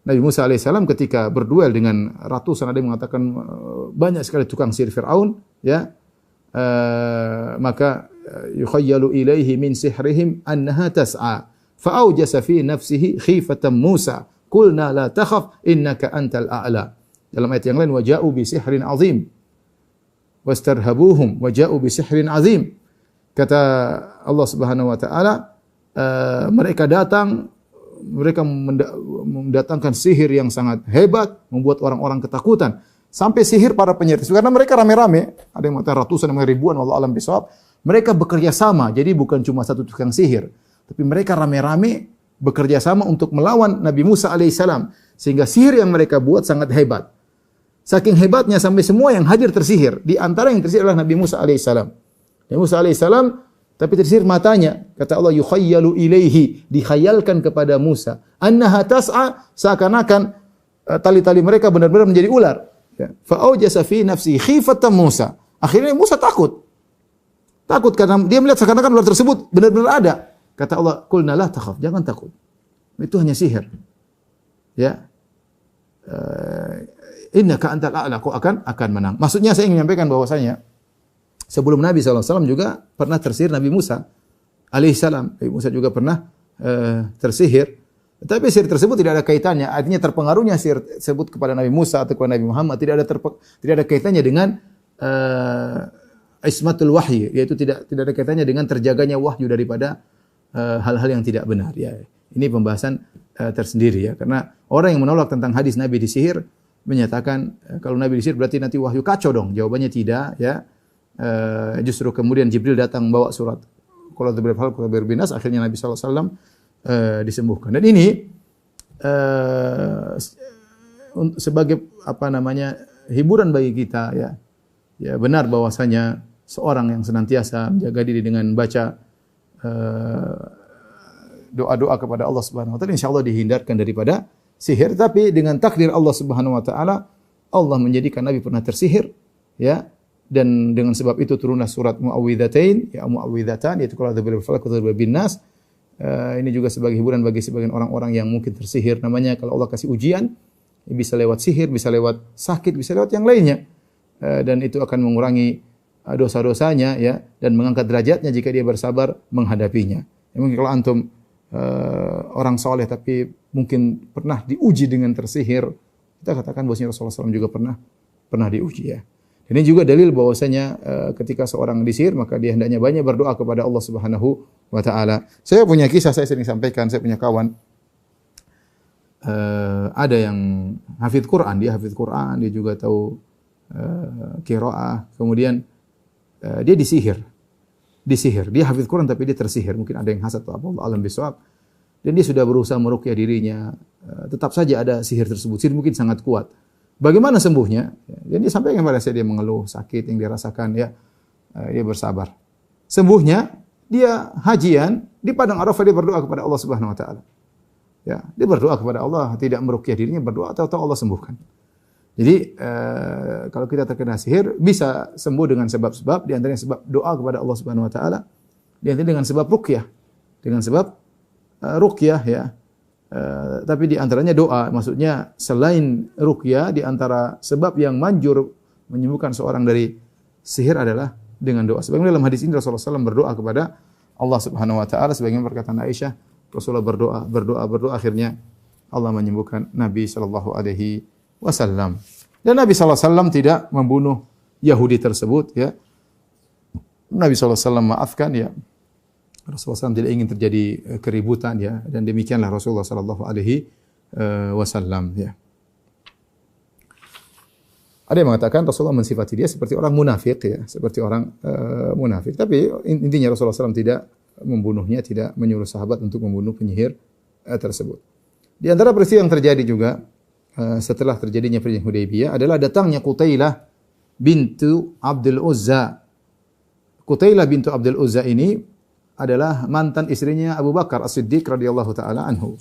Nabi Musa alaihissalam ketika berduel dengan ratusan, ada yang mengatakan banyak sekali tukang sihir Fir'aun, ya. Maka yukhayyalu ilaihi min sihrihim annaha tas'a fa'awjasa fi nafsihi khifatan Musa qulna la takhaf innaka antal a'la. Dalam ayat yang lain, waja'u bi sihrin azim wastarhabuhum waja'u bi sihrin azim. Kata Allah Subhanahu wa taala, mereka mendatangkan sihir yang sangat hebat, membuat orang-orang ketakutan. Sampai sihir para penyihir, karena mereka rame-rame, ada yang mengatakan ratusan, ada yang ribuan, wallahu alam bisawab. Mereka bekerja sama, jadi bukan cuma satu tukang sihir, tapi mereka rame-rame bekerja sama untuk melawan Nabi Musa alaihissalam, sehingga sihir yang mereka buat sangat hebat. Saking hebatnya sampai semua yang hadir tersihir. Di antara yang tersihir adalah Nabi Musa alaihissalam. Nabi Musa alaihissalam, tapi tersihir matanya. Kata Allah, yukhayyalu ilaihi, dikhayalkan kepada Musa, annaha tas'a, seakan-akan tali-tali mereka benar-benar menjadi ular. Fa'awjasa fi nafsi khifatan Musa. Akhirnya Musa takut. Takut karena dia melihat seakan-akan ular tersebut benar-benar ada. Kata Allah, qulna la takhaf, jangan takut. Itu hanya sihir. Ya. Innaka antal a'la, kau akan menang. Maksudnya saya ingin menyampaikan bahwasanya sebelum Nabi SAW juga pernah tersihir Nabi Musa alaihissalam. Nabi Musa juga pernah tersihir. Tapi sihir tersebut tidak ada kaitannya. Artinya terpengaruhnya sihir tersebut kepada Nabi Musa atau kepada Nabi Muhammad tidak ada kaitannya dengan ismatul wahyi, yaitu tidak ada kaitannya dengan terjaganya wahyu daripada hal-hal yang tidak benar. Ya, ini pembahasan tersendiri, ya. Karena orang yang menolak tentang hadis Nabi disihir menyatakan kalau Nabi disihir berarti nanti wahyu kacau dong. Jawabannya tidak, ya. Justru kemudian Jibril datang membawa surat Qul a'udzu birabbil falaq, Qul a'udzu birabbin nas, akhirnya Nabi sallallahu alaihi wasallam disembuhkan. Dan ini sebagai hiburan bagi kita, ya. Ya, benar bahwasanya seorang yang senantiasa menjaga diri dengan baca doa-doa kepada Allah Subhanahu wa taala, insyaallah dihindarkan daripada sihir. Tapi dengan takdir Allah Subhanahu wa taala, Allah menjadikan Nabi pernah tersihir, ya. Dan dengan sebab itu turunlah surat Muawwidzatain, ya, Muawwidzatan, yaitu Qul a'udzu birabbil falaq, Qul a'udzu birabbin nas. Ini juga sebagai hiburan bagi sebagian orang-orang yang mungkin tersihir. Namanya kalau Allah kasih ujian, bisa lewat sihir, bisa lewat sakit, bisa lewat yang lainnya. Dan itu akan mengurangi dosa-dosanya, ya, dan mengangkat derajatnya jika dia bersabar menghadapinya. Ya, mungkin kalau antum orang soleh tapi mungkin pernah diuji dengan tersihir, kita katakan bahwasanya Rasulullah SAW juga pernah diuji, ya. Dan ini juga dalil bahwasanya ketika seorang disihir maka dia hendaknya banyak berdoa kepada Allah Subhanahu wa taala. Saya punya kisah, saya sering sampaikan, saya punya kawan ada yang hafidz Quran, dia juga tahu qiraah, kemudian dia disihir. Dia hafidz Quran tapi dia tersihir, mungkin ada yang hasad atau apa, Allah alam bisawab. dan dia sudah berusaha meruqyah dirinya, tetap saja ada sihir tersebut. Sihir mungkin sangat kuat. Bagaimana sembuhnya? Dan dia sampaikan kepada saya, dia mengeluh sakit yang dirasakan, ya, dia bersabar. Sembuhnya, dia hajian di padang Arafah, dia berdoa kepada Allah Subhanahu wa taala. Ya, dia berdoa kepada Allah, tidak meruqyah dirinya, berdoa atau Allah sembuhkan. Jadi kalau kita terkena sihir bisa sembuh dengan sebab-sebab, di antaranya sebab doa kepada Allah Subhanahu wa taala, di antaranya dengan sebab ruqyah. Dengan sebab ruqyah, ya. Tapi di antaranya doa, maksudnya selain ruqyah, di antara sebab yang manjur menyembuhkan seorang dari sihir adalah dengan doa. Sebagaimana dalam hadis ini Rasulullah SAW berdoa kepada Allah Subhanahu wa taala, sebagaimana perkataan Aisyah, Rasulullah berdoa, akhirnya Allah menyembuhkan Nabi sallallahu alaihi wasallam. Dan Nabi sallallahu alaihi wasallam tidak membunuh Yahudi tersebut, ya. Nabi sallallahu alaihi wasallam maafkan, ya. Rasulullah SAW tidak ingin terjadi keributan, ya, dan demikianlah Rasulullah sallallahu alaihi wasallam, ya. Ada yang mengatakan Rasulullah mensifati dia seperti orang munafik, ya, seperti orang munafik. Tapi intinya Rasulullah SAW tidak membunuhnya, tidak menyuruh sahabat untuk membunuh penyihir tersebut. Di antara peristiwa yang terjadi juga setelah terjadinya perjanjian Hudaybiyah adalah datangnya Qutailah bintu Abdul Uzza. Qutailah bintu Abdul Uzza ini adalah mantan istrinya Abu Bakar As-Siddiq radhiyallahu taala anhu.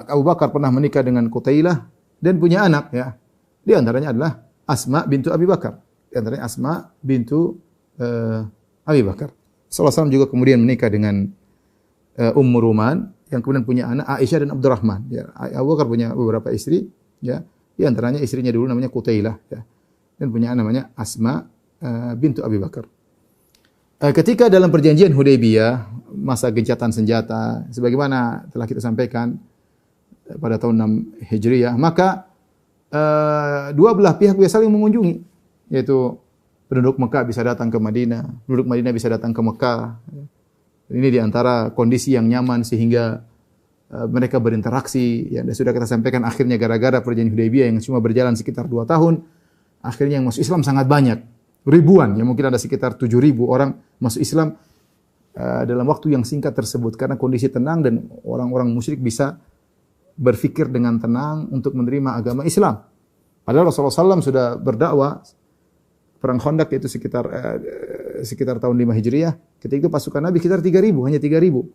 Abu Bakar pernah menikah dengan Qutailah dan punya anak, ya. Di antaranya adalah Asma bintu Abi Bakar. Di antaranya Asma bintu Abi Bakar. Rasulullah SAW juga kemudian menikah dengan Ummu Ruman yang kemudian punya anak Aisyah dan Abdurrahman. Ya, Abu Bakar punya beberapa istri, ya. Di antaranya istrinya dulu namanya Qutailah, ya. Dan punya anak namanya Asma bintu Abi Bakar. Ketika dalam perjanjian Hudaybiyah, masa gencatan senjata, sebagaimana telah kita sampaikan pada tahun 6 Hijriah, maka dua belah pihak bisa saling mengunjungi, yaitu penduduk Mekah bisa datang ke Madinah, penduduk Madinah bisa datang ke Mekah. Ini di antara kondisi yang nyaman sehingga mereka berinteraksi. Ya, sudah kita sampaikan akhirnya gara-gara perjanjian Hudaybiyah yang cuma berjalan sekitar 2 tahun, akhirnya yang masuk Islam sangat banyak. Ribuan, ya mungkin ada sekitar 7.000 orang masuk Islam dalam waktu yang singkat tersebut karena kondisi tenang dan orang-orang musyrik bisa berfikir dengan tenang untuk menerima agama Islam. Padahal Rasulullah SAW sudah berdakwah perang Khandaq itu sekitar tahun 5 Hijriah. Ketika itu pasukan Nabi sekitar 3.000, hanya 3.000.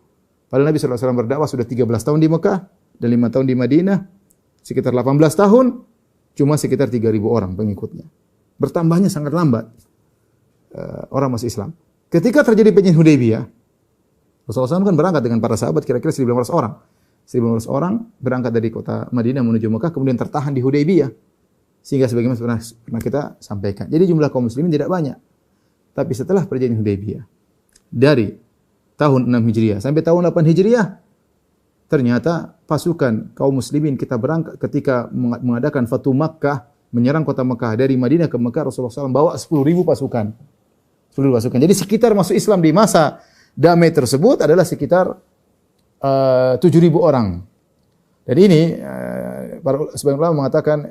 Padahal Nabi SAW berdakwah sudah 13 tahun di Mekah dan 5 tahun di Madinah, sekitar 18 tahun, cuma sekitar 3.000 orang pengikutnya. Bertambahnya sangat lambat orang masuk Islam. Ketika terjadi perjanjian Hudaybiyah, Rasulullah SAW kan berangkat dengan para sahabat kira-kira 1.500 orang. 1.500 orang berangkat dari kota Madinah menuju Mekah, kemudian tertahan di Hudaybiyah. Sehingga sebagaimana pernah kita sampaikan. Jadi jumlah kaum muslimin tidak banyak. Tapi setelah perjanjian Hudaybiyah, dari tahun 6 Hijriah sampai tahun 8 Hijriah, ternyata pasukan kaum muslimin kita berangkat ketika mengadakan Fatu Makkah, menyerang kota Mekah dari Madinah ke Mekah, Rasulullah SAW bawa 10.000 pasukan. 10.000 pasukan. Jadi sekitar masuk Islam di masa damai tersebut adalah sekitar 7.000 orang. Dan ini para sebagian ulama mengatakan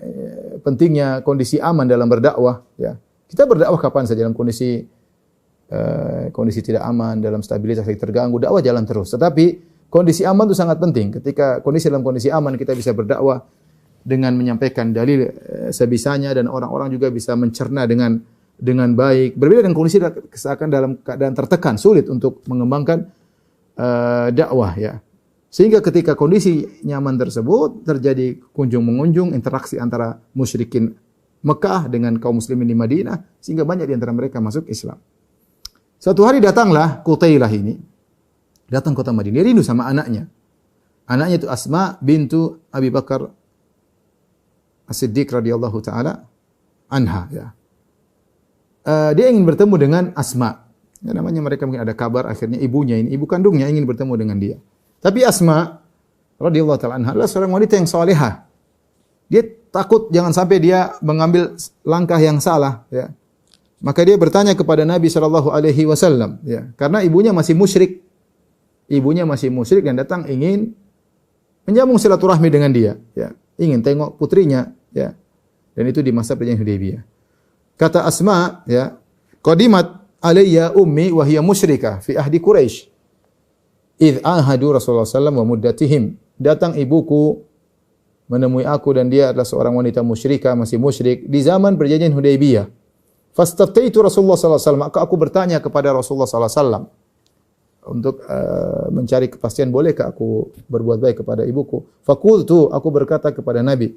pentingnya kondisi aman dalam berdakwah. Ya, kita berdakwah kapan saja dalam kondisi tidak aman, dalam stabilitas yang terganggu, dakwah jalan terus. Tetapi kondisi aman itu sangat penting. Ketika dalam kondisi aman kita bisa berdakwah dengan menyampaikan dalil sebisanya dan orang-orang juga bisa mencerna dengan baik. Berbeda dengan kondisi seakan dalam keadaan tertekan, sulit untuk mengembangkan dakwah, ya. Sehingga ketika kondisi nyaman tersebut terjadi kunjung-mengunjung, interaksi antara musyrikin Mekah dengan kaum muslimin di Madinah, sehingga banyak di antara mereka masuk Islam. Suatu hari datanglah Qutailah ini, datang kota Madinah, dia rindu sama anaknya. Anaknya itu Asma bintu Abi Bakar As-Siddiq radhiyallahu taala anha, ya. Dia ingin bertemu dengan Asma. Ya, namanya mereka mungkin ada kabar akhirnya ibunya ini, ibu kandungnya ingin bertemu dengan dia. Tapi Asma radhiyallahu taala anha adalah seorang wanita yang salehah. Dia takut jangan sampai dia mengambil langkah yang salah, ya. Maka dia bertanya kepada Nabi sallallahu alaihi wasallam, ya. Karena ibunya masih musyrik. Ibunya masih musyrik dan datang ingin menyambung silaturahmi dengan dia, ya. Ingin tengok putrinya, ya. Dan itu di masa perjanjian Hudaybiyah. Kata Asma, ya, qadimat alayya ummi wa hiya musyrikah fi ahdi Quraisy. Idh ahadu Rasulullah sallallahu wa muddatihim. Datang ibuku menemui aku dan dia adalah seorang wanita musyrikah, masih musyrik di zaman perjanjian Hudaybiyah. Fastaftaitu Rasulullah sallallahu alaihi wasallam, maka aku bertanya kepada Rasulullah sallallahu alaihi wasallam untuk mencari kepastian bolehkah aku berbuat baik kepada ibuku. Faqultu, aku berkata kepada Nabi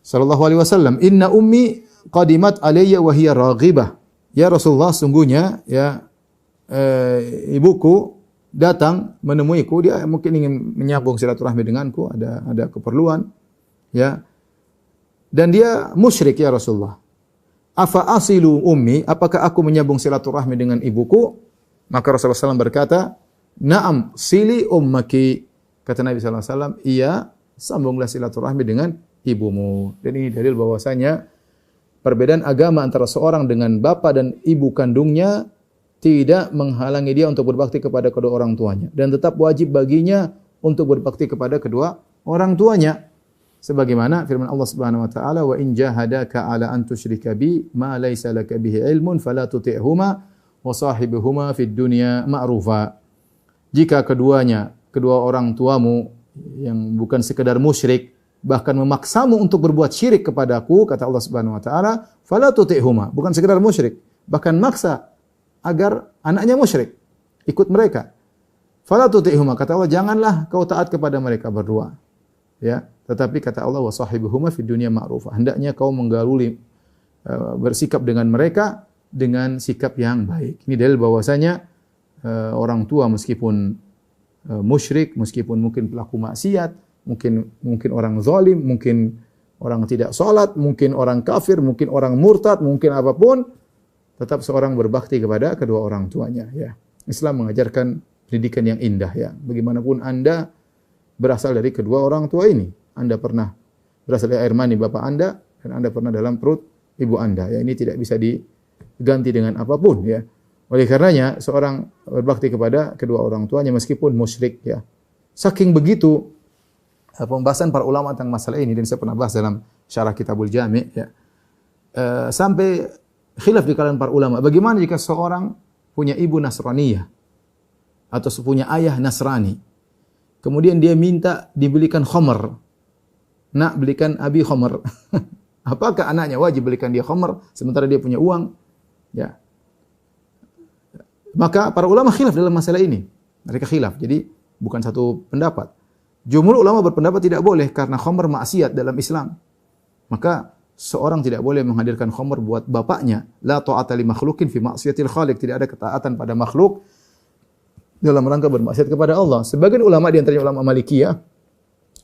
sallallahu alaihi wasallam, "Inna ummi qadimat alayya wa hiya raghibah." Ya Rasulullah, sungguhnya ya ibuku datang menemuiku, dia mungkin ingin menyambung silaturahmi denganku, ada keperluan, ya. Dan dia musyrik ya Rasulullah. Afa asilu ummi, apakah aku menyambung silaturahmi dengan ibuku? Maka Rasulullah SAW berkata, "Na'am, sili ummaki." Kata Nabi SAW, "Iya, sambunglah silaturahmi dengan ibumu." Dan ini dalil bahwasanya perbedaan agama antara seorang dengan bapa dan ibu kandungnya tidak menghalangi dia untuk berbakti kepada kedua orang tuanya, dan tetap wajib baginya untuk berbakti kepada kedua orang tuanya. Sebagaimana firman Allah Subhanahu wa taala, "Wa in jahadaka 'ala an tusyrika bi ma laysa laka bihi ilmun fala tuti'huma wa sahibuhuma fid dunya ma'rufa." Jika kedua orang tuamu yang bukan sekedar musyrik bahkan memaksamu untuk berbuat syirik kepadaku, kata Allah Subhanahu wa taala, fala tuti'huma, bukan sekedar musyrik, bahkan maksa agar anaknya musyrik, ikut mereka. Fala tuti'huma, kata Allah, janganlah kau taat kepada mereka berdua. Ya, tetapi kata Allah, wa sahibuhuma fid dunya ma'rufa, hendaknya kau menggaluli bersikap dengan mereka dengan sikap yang baik. Ini dalil bahwasanya orang tua meskipun musyrik, meskipun mungkin pelaku maksiat, mungkin orang zalim, mungkin orang tidak salat, mungkin orang kafir, mungkin orang murtad, mungkin apapun, tetap seorang berbakti kepada kedua orang tuanya, ya. Islam mengajarkan pendidikan yang indah, ya. Bagaimanapun Anda berasal dari kedua orang tua ini. Anda pernah berasal dari air mani bapak Anda dan Anda pernah dalam perut ibu Anda, ya. Ini tidak bisa diganti dengan apapun, ya. Oleh karenanya seorang berbakti kepada kedua orang tuanya meskipun musyrik, ya. Saking begitu pembahasan para ulama tentang masalah ini, dan saya pernah bahas dalam syarah Kitabul Jami', ya. Sampai khilaf di kalangan para ulama, bagaimana jika seorang punya ibu Nasraniyah atau punya ayah Nasrani, kemudian dia minta dibelikan khamr, nak belikan abi khamr. Apakah anaknya wajib belikan dia khamr sementara dia punya uang? Ya. Maka para ulama khilaf dalam masalah ini. Mereka khilaf. Jadi bukan satu pendapat. Jumhur ulama berpendapat tidak boleh karena khamr maksiat dalam Islam. Maka seorang tidak boleh menghadirkan khamr buat bapaknya. La ta'ata li makhlukin fi ma'siyatil khaliq. Tidak ada ketaatan pada makhluk dalam rangka bermaksiat kepada Allah. Sebagian ulama di antaranya ulama Malikiyah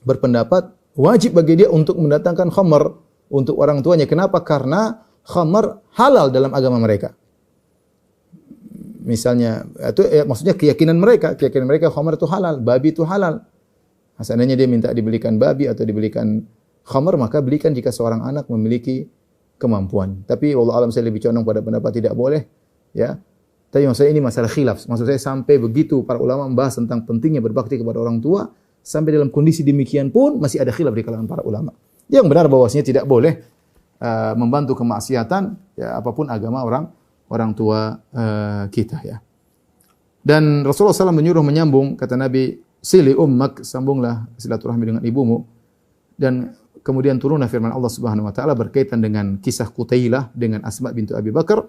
berpendapat wajib bagi dia untuk mendatangkan khamr untuk orang tuanya. Kenapa? Karena khamr halal dalam agama mereka. Misalnya itu maksudnya keyakinan mereka khamr itu halal, babi itu halal. Seandainya dia minta dibelikan babi atau dibelikan khamr, maka belikan jika seorang anak memiliki kemampuan. Tapi wallahu alam, saya lebih condong pada pendapat tidak boleh, ya. Tapi maksud saya ini masalah khilaf. Maksud saya sampai begitu para ulama membahas tentang pentingnya berbakti kepada orang tua, sampai dalam kondisi demikian pun masih ada khilaf di kalangan para ulama. Yang benar bahwasanya tidak boleh membantu kemaksiatan, ya, apapun agama orang tua kita, ya. Dan Rasulullah SAW menyuruh menyambung, kata Nabi, sili ummak, sambunglah silaturahmi dengan ibumu. Dan kemudian turunlah firman Allah Subhanahu wa taala berkaitan dengan kisah Qutailah dengan Asma bintu Abi Bakar.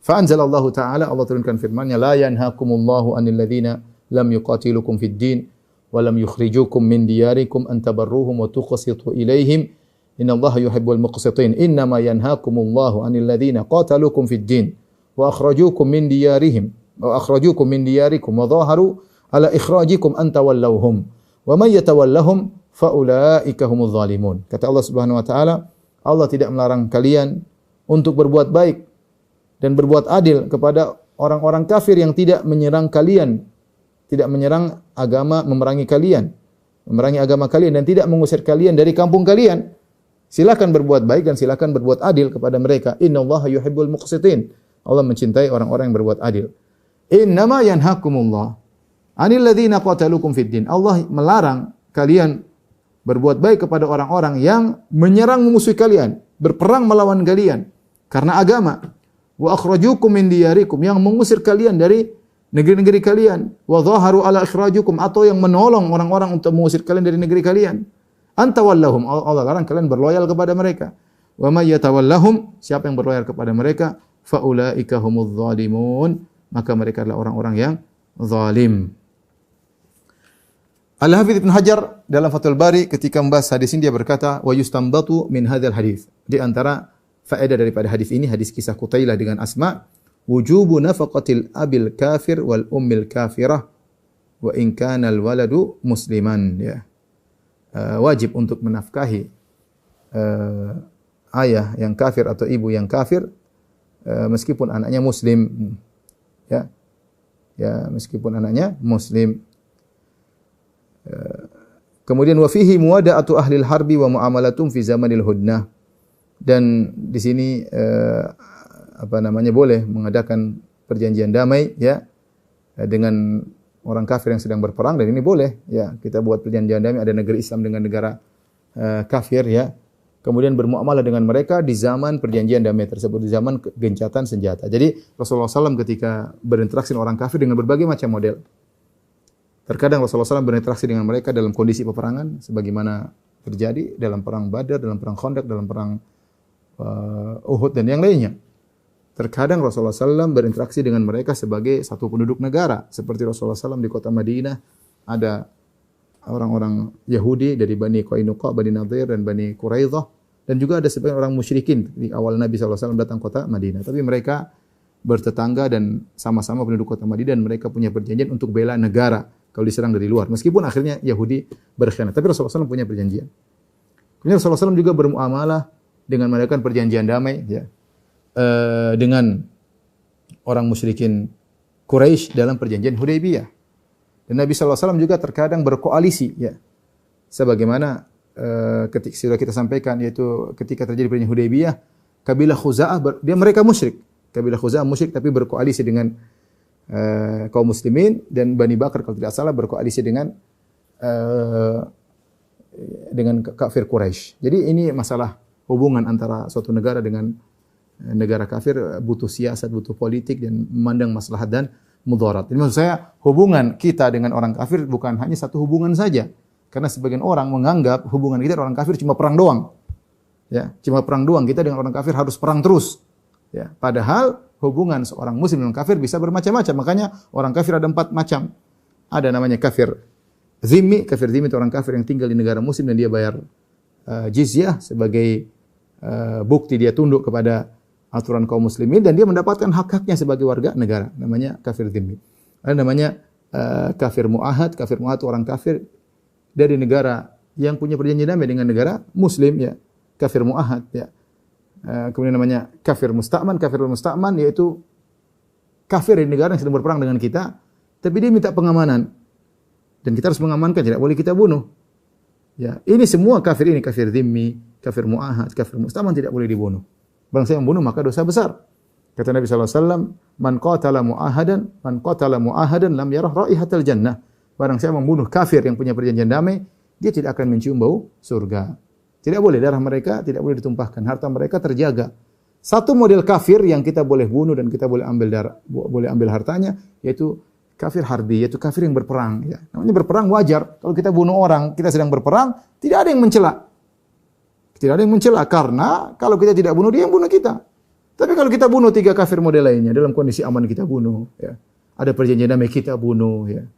Fa anzalallahu taala, Allah turunkan firman-Nya, la yanhaakumullahu 'anil ladzina lam yuqatilukum fid din wa lam yukhrijukum min diyarikum an tabarruhum wa tuqsitu ilaihim innallaha yuhibbul muqsitin. Innama yanhaakumullahu 'anil ladzina qataluukum fid din wa akhrajukum min diyarihim wa akhrajukum min diyarikum wa dhaharu ala ikhrajikum an tawallawhum wa man yatawallahum faulaika humuz zalimun. Kata Allah Subhanahu wa taala, Allah tidak melarang kalian untuk berbuat baik dan berbuat adil kepada orang-orang kafir yang tidak menyerang kalian, tidak menyerang agama, memerangi agama kalian dan tidak mengusir kalian dari kampung kalian. Silakan berbuat baik dan silakan berbuat adil kepada mereka. Innallaha yuhibbul muqsitin. Allah mencintai orang-orang yang berbuat adil. Innama yanhakumullah 'anil ladzina qataluukum fid din. Allah melarang kalian berbuat baik kepada orang-orang yang menyerang memusuhi kalian, berperang melawan kalian karena agama. Wa akhrajukum min diyarikum, yang mengusir kalian dari negeri-negeri kalian, wa dhaharu ala ikhrajukum, atau yang menolong orang-orang untuk mengusir kalian dari negeri kalian. Anta wallahum, Allah larang kalian berloyal kepada mereka. Wa may yatawallahum, siapa yang berloyal kepada mereka, fa ulaika humudz zalimun, maka mereka adalah orang-orang yang zalim. Al-Hafidz Ibnu Hajar dalam Fathul Bari ketika membahas hadis ini dia berkata, wa yustanbatu min hadzal hadis. Di antara faedah daripada hadis ini, hadis kisah Qutailah dengan Asma, wujubu nafaqatil abil kafir wal ummil kafirah wa in kana al waladu musliman, ya. Wajib untuk menafkahi ayah yang kafir atau ibu yang kafir meskipun anaknya muslim, ya. Ya, meskipun anaknya muslim. Kemudian wa fihi muwada'atu ahlil harbi wa muamalatum fi zamanil hudnah. Dan di sini boleh mengadakan perjanjian damai, ya, dengan orang kafir yang sedang berperang, dan ini boleh, ya, kita buat perjanjian damai, ada negeri Islam dengan negara kafir, ya. Kemudian bermuamalah dengan mereka di zaman perjanjian damai tersebut, di zaman gencatan senjata. Jadi Rasulullah SAW ketika berinteraksi dengan orang kafir dengan berbagai macam model. Terkadang Rasulullah SAW berinteraksi dengan mereka dalam kondisi peperangan, sebagaimana terjadi dalam perang Badar, dalam perang Khandaq, dalam perang Uhud dan yang lainnya. Terkadang Rasulullah SAW berinteraksi dengan mereka sebagai satu penduduk negara, seperti Rasulullah SAW di kota Madinah ada orang-orang Yahudi dari Bani Qainuqa, Bani Nadir dan Bani Quraidah, dan juga ada sebagian orang musyrikin di awal Nabi SAW datang kota Madinah. Tapi mereka bertetangga dan sama-sama penduduk kota Madinah, dan mereka punya perjanjian untuk bela negara kalau diserang dari luar. Meskipun akhirnya Yahudi berkhianat, tapi Rasulullah SAW punya perjanjian. Kemudian Rasulullah SAW juga bermuamalah dengan melakukan perjanjian damai, ya, dengan orang musyrikin Quraisy dalam perjanjian Hudaybiyah. Dan Nabi SAW juga terkadang berkoalisi, ya, sebagaimana ketika sudah kita sampaikan, yaitu ketika terjadi perjanjian Hudaybiyah, kabilah Khuza'ah mereka musyrik, kabilah Khuza'ah musyrik tapi berkoalisi dengan kaum muslimin, dan Bani Bakar kalau tidak salah berkoalisi dengan kafir Quraisy. Jadi ini masalah hubungan antara suatu negara dengan negara kafir butuh siasat, butuh politik, dan memandang maslahat dan mudarat. Jadi maksud saya hubungan kita dengan orang kafir bukan hanya satu hubungan saja. Karena sebagian orang menganggap hubungan kita dengan orang kafir cuma perang doang. Ya, cuma perang doang. Kita dengan orang kafir harus perang terus. Ya, padahal hubungan seorang muslim dengan kafir bisa bermacam-macam. Makanya orang kafir ada 4 macam. Ada namanya kafir zimmi. Kafir zimmi itu orang kafir yang tinggal di negara muslim dan dia bayar jizyah sebagai bukti dia tunduk kepada aturan kaum muslimin, dan dia mendapatkan hak-haknya sebagai warga negara. Namanya kafir zimmi. Ada namanya kafir mu'ahad. Kafir mu'ahad itu orang kafir dari negara yang punya perjanjian damai dengan negara muslim, ya. Kafir mu'ahad, ya. Kemudian namanya kafir musta'man. Kafir musta'man yaitu kafir di negara yang sedang berperang dengan kita, tapi dia minta pengamanan dan kita harus mengamankan, tidak boleh kita bunuh. Ya, ini semua kafir, ini kafir zimmi, kafir mu'ahad, kafir musta'man tidak boleh dibunuh. Barang siapa membunuh maka dosa besar. Kata Nabi SAW, man qatala mu'ahadan lam yarah raihatal jannah. Barang siapa membunuh kafir yang punya perjanjian damai, dia tidak akan mencium bau surga. Tidak boleh darah mereka, tidak boleh ditumpahkan, harta mereka terjaga. Satu model kafir yang kita boleh bunuh dan kita boleh ambil darah, boleh ambil hartanya, yaitu kafir harbi, yaitu kafir yang berperang. Ya. Namanya berperang wajar. Kalau kita bunuh orang, kita sedang berperang, tidak ada yang mencela. Tidak ada yang mencela karena kalau kita tidak bunuh, dia yang bunuh kita. Tapi kalau kita bunuh 3 kafir model lainnya dalam kondisi aman, kita bunuh. Ya. Ada perjanjian damai, kita bunuh. Ya.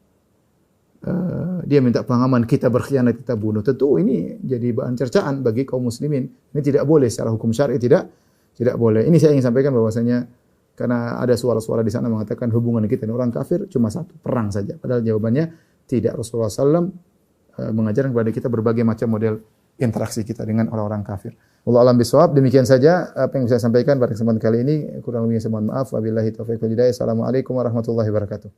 Dia minta pengaman, kita berkhianat, kita bunuh. Tentu ini jadi bahan cercaan bagi kaum muslimin. Ini tidak boleh secara hukum syar'i, tidak boleh. Ini saya ingin sampaikan bahwasanya karena ada suara-suara di sana mengatakan hubungan kita dengan orang kafir cuma satu, perang saja. Padahal jawabannya tidak. Rasulullah SAW mengajarkan kepada kita berbagai macam model interaksi kita dengan orang-orang kafir. Wallahu a'lam bishawab. Demikian saja apa yang bisa saya sampaikan pada kesempatan kali ini. Kurang lebihnya saya mohon maaf. Wabillahi taufiq wal hidayah. Assalamualaikum warahmatullahi wabarakatuh.